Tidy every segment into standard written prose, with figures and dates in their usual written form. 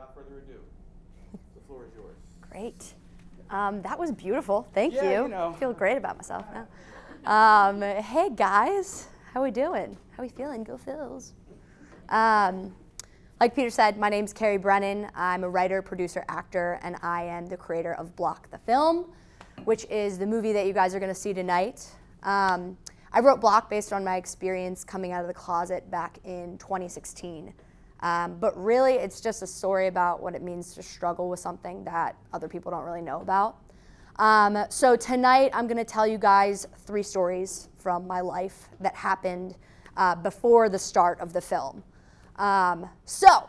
without further ado, the floor is yours. Great. That was beautiful. Thank you. You know. I feel great about myself now. Hey guys, how we doing? How we feeling? Go Phils. Like Peter said, my name's Carrie Brennan. I'm a writer, producer, actor, and I am the creator of Block the Film, which is the movie that you guys are going to see tonight. I wrote Block based on my experience coming out of the closet back in 2016. But really, it's just a story about what it means to struggle with something that other people don't really know about. So tonight, I'm going to tell you guys 3 stories from my life that happened before the start of the film. So,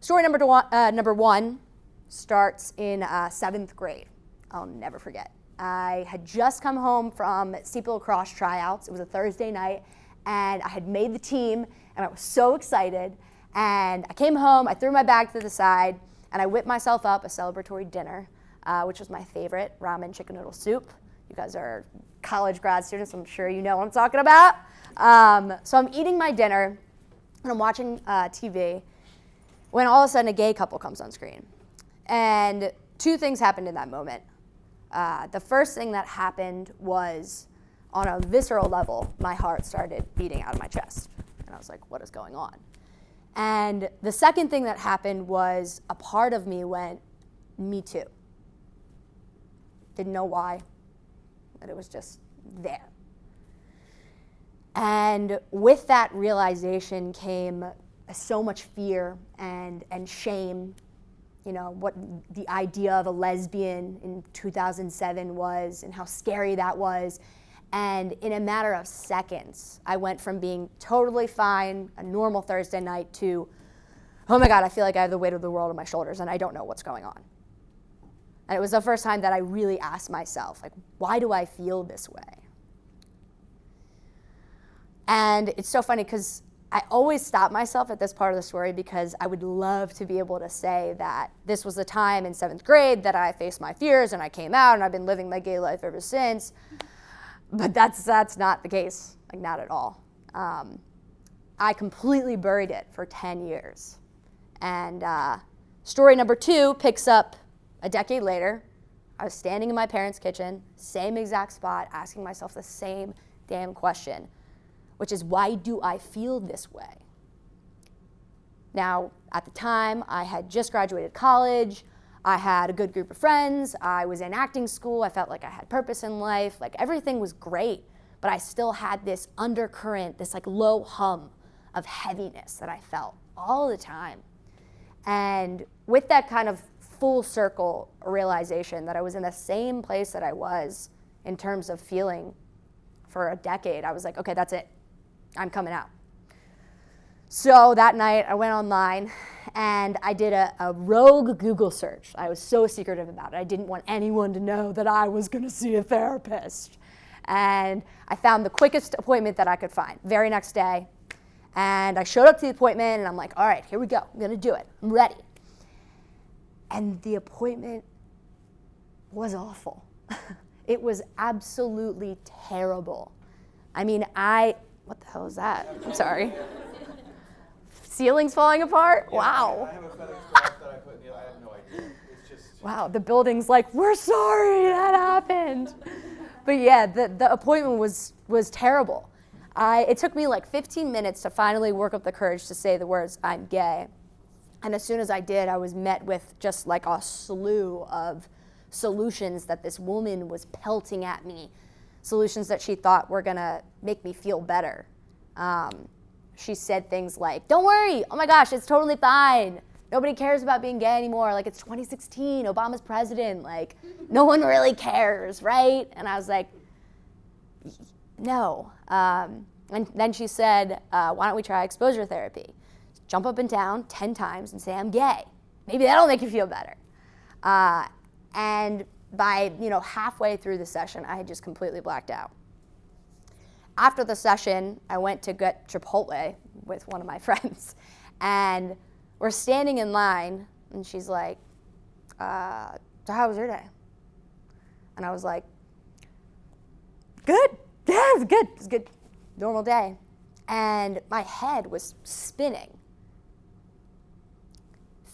story number one starts in 7th grade. I'll never forget. I had just come home from steeple lacrosse tryouts. It was a Thursday night, and I had made the team, and I was so excited. And I came home, I threw my bag to the side, and I whipped myself up a celebratory dinner, which was my favorite, ramen chicken noodle soup. You guys are college grad students, I'm sure you know what I'm talking about. So I'm eating my dinner, and I'm watching TV, when all of a sudden a gay couple comes on screen. And 2 things happened in that moment. The first thing that happened was, on a visceral level, my heart started beating out of my chest. And I was like, what is going on? And the second thing that happened was a part of me went, me too. Didn't know why, but it was just there. And with that realization came so much fear and shame. You know, what the idea of a lesbian in 2007 was and how scary that was. And in a matter of seconds, I went from being totally fine, a normal Thursday night, to, oh my God, I feel like I have the weight of the world on my shoulders and I don't know what's going on. And it was the first time that I really asked myself, like, why do I feel this way? And it's so funny because I always stop myself at this part of the story because I would love to be able to say that this was the time in 7th grade that I faced my fears and I came out and I've been living my gay life ever since. But that's not the case, like not at all. I completely buried it for 10 years. And story number 2 picks up a decade later. I was standing in my parents' kitchen, same exact spot, asking myself the same damn question, which is, why do I feel this way? Now, at the time, I had just graduated college. I had a good group of friends. I was in acting school. I felt like I had purpose in life. Like, everything was great, but I still had this undercurrent, this like low hum of heaviness that I felt all the time. And with that kind of full circle realization that I was in the same place that I was in terms of feeling for a decade, I was like, okay, that's it. I'm coming out. So that night I went online and I did a rogue Google search. I was so secretive about it. I didn't want anyone to know that I was going to see a therapist. And I found the quickest appointment that I could find, very next day. And I showed up to the appointment and I'm like, all right, here we go. I'm going to do it. I'm ready. And the appointment was awful. It was absolutely terrible. I mean, what the hell is that? I'm sorry. Ceiling's falling apart? Yeah, wow. I have a FedEx box that I put in the, I have no idea. It's just. Wow, the building's like, we're sorry that happened. But yeah, the appointment was terrible. It took me like 15 minutes to finally work up the courage to say the words, I'm gay. And as soon as I did, I was met with just like a slew of solutions that this woman was pelting at me. Solutions that she thought were gonna make me feel better. She said things like, don't worry, oh my gosh, it's totally fine. Nobody cares about being gay anymore. Like, it's 2016, Obama's president. Like, no one really cares, right? And I was like, no. And then she said, why don't we try exposure therapy? Jump up and down 10 times and say, I'm gay. Maybe that'll make you feel better. And by halfway through the session, I had just completely blacked out. After the session, I went to get Chipotle with one of my friends, and we're standing in line, and she's like, so how was your day? And I was like, good. Yeah, it was good. It was a good, normal day. And my head was spinning.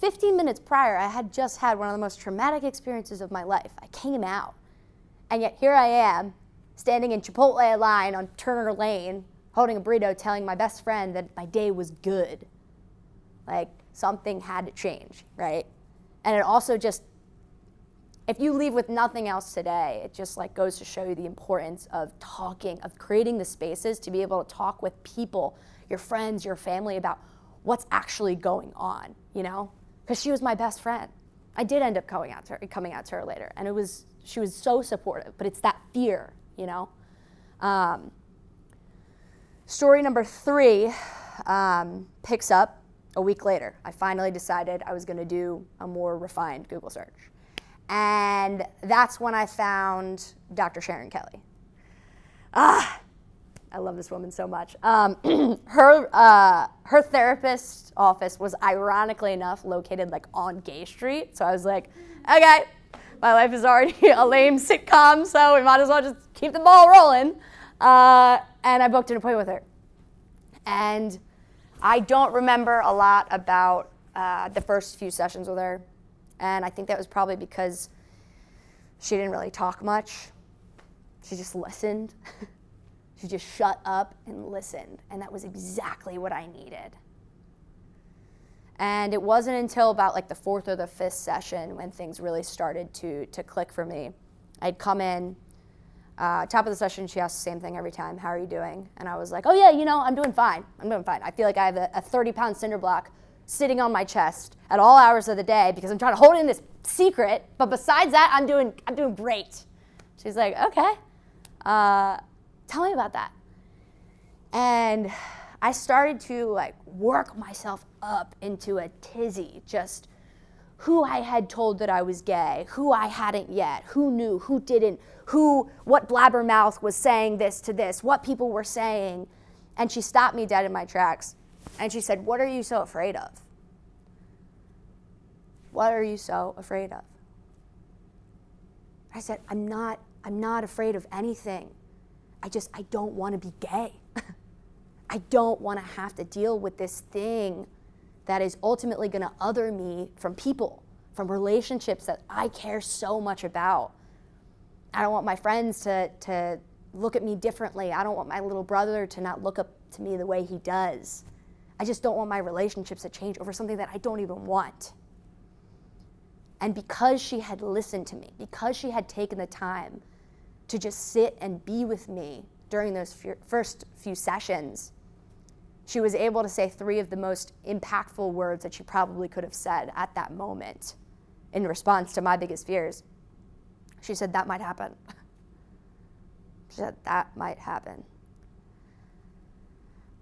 15 minutes prior, I had just had one of the most traumatic experiences of my life. I came out. And yet here I am, standing in Chipotle line on Turner Lane, holding a burrito, telling my best friend that my day was good. Like, something had to change, right? And it also just, if you leave with nothing else today, it just like goes to show you the importance of talking, of creating the spaces to be able to talk with people, your friends, your family, about what's actually going on, you know? Because she was my best friend. I did end up coming out to her later, and she was so supportive, but it's that fear, you know? Story number 3 picks up a week later. I finally decided I was gonna do a more refined Google search. And that's when I found Dr. Sharon Kelly. I love this woman so much. Her therapist's office was, ironically enough, located like on Gay Street. So I was like, okay, my life is already a lame sitcom, so we might as well just keep the ball rolling. And I booked an appointment with her. And I don't remember a lot about the first few sessions with her. And I think that was probably because she didn't really talk much. She just listened. She just shut up and listened. And that was exactly what I needed. And it wasn't until about like the 4th or the 5th session when things really started to click for me. I'd come in, top of the session, she asked the same thing every time, how are you doing? And I was like, oh yeah, you know, I'm doing fine. I feel like I have a 30-pound cinder block sitting on my chest at all hours of the day because I'm trying to hold in this secret, but besides that, I'm doing great. She's like, okay, tell me about that. And I started to like work myself up into a tizzy, just who I had told that I was gay, who I hadn't yet, who knew, who didn't, what blabbermouth was saying this to this, what people were saying. And she stopped me dead in my tracks. And she said, what are you so afraid of? What are you so afraid of? I said, I'm not afraid of anything. I don't want to be gay. I don't want to have to deal with this thing that is ultimately going to other me from people, from relationships that I care so much about. I don't want my friends to look at me differently. I don't want my little brother to not look up to me the way he does. I just don't want my relationships to change over something that I don't even want. And because she had listened to me, because she had taken the time to just sit and be with me during those first few sessions, she was able to say 3 of the most impactful words that she probably could have said at that moment in response to my biggest fears. She said, that might happen. She said, that might happen.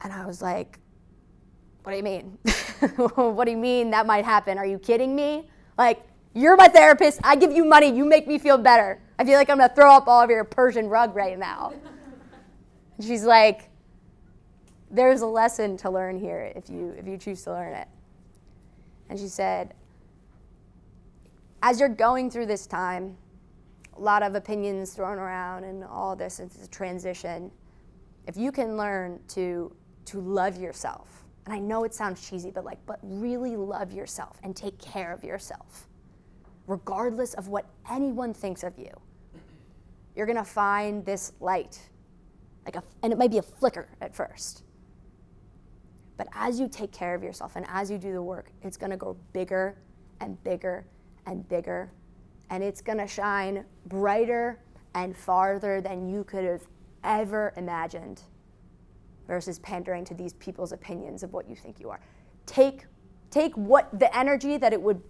And I was like, what do you mean? What do you mean that might happen? Are you kidding me? Like, you're my therapist. I give you money. You make me feel better. I feel like I'm going to throw up all over your Persian rug right now. And she's like, there's a lesson to learn here if you choose to learn it. And she said, as you're going through this time, a lot of opinions thrown around and all this, it's a transition. If you can learn to love yourself, and I know it sounds cheesy, but really love yourself and take care of yourself, regardless of what anyone thinks of you, you're gonna find this light, and it might be a flicker at first. But as you take care of yourself and as you do the work, it's gonna go bigger and bigger and bigger, and it's gonna shine brighter and farther than you could have ever imagined, versus pandering to these people's opinions of what you think you are. Take what the energy that it would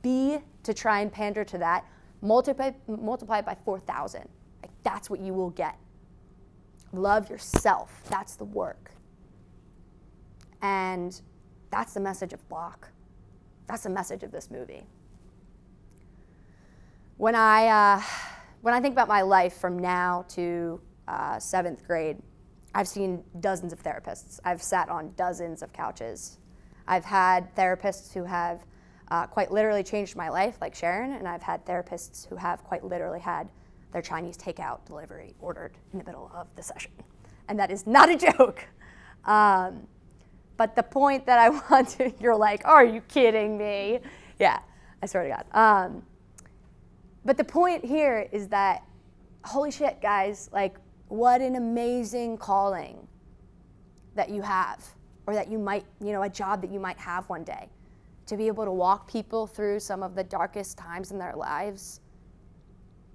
be to try and pander to that, multiply it by 4,000. That's what you will get. Love yourself. That's the work. And that's the message of Block. That's the message of this movie. When I think about my life from now to 7th grade, I've seen dozens of therapists. I've sat on dozens of couches. I've had therapists who have quite literally changed my life, like Sharon, and I've had therapists who have quite literally had their Chinese takeout delivery ordered in the middle of the session. And that is not a joke. But the point that I want to, you're like, are you kidding me? Yeah, I swear to God. But the point here is that, holy shit, guys, like, what an amazing calling that you have, or that you might, a job that you might have one day, to be able to walk people through some of the darkest times in their lives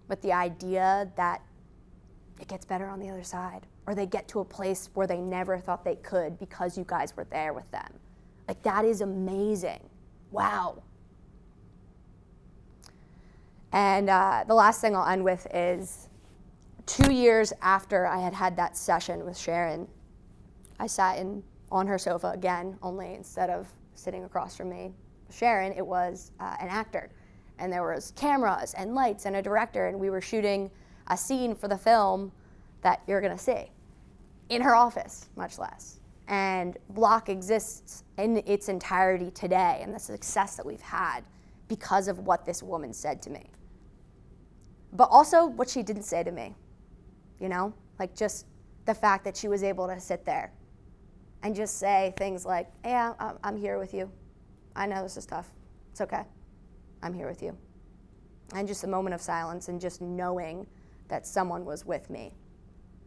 with the idea that it gets better on the other side, or they get to a place where they never thought they could because you guys were there with them. Like, that is amazing. Wow. And the last thing I'll end with is 2 years after I had that session with Sharon, I sat on her sofa again, only instead of sitting across from me, Sharon, it was an actor. And there was cameras and lights and a director, and we were shooting a scene for the film that you're gonna see in her office, much less. And Block exists in its entirety today, and the success that we've had because of what this woman said to me. But also what she didn't say to me, like just the fact that she was able to sit there and just say things like, yeah, I'm here with you. I know this is tough. It's okay. I'm here with you. And just a moment of silence and just knowing that someone was with me,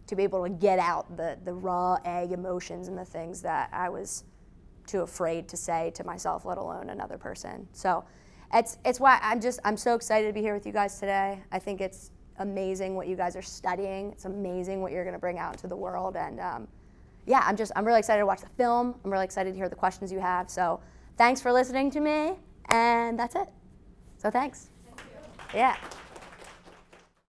to be able to get out the raw egg emotions and the things that I was too afraid to say to myself, let alone another person. So it's why I'm so excited to be here with you guys today. I think it's amazing what you guys are studying. It's amazing what you're going to bring out into the world. And yeah, I'm really excited to watch the film. I'm really excited to hear the questions you have. So thanks for listening to me. And that's it. So thanks. Thank you. Yeah.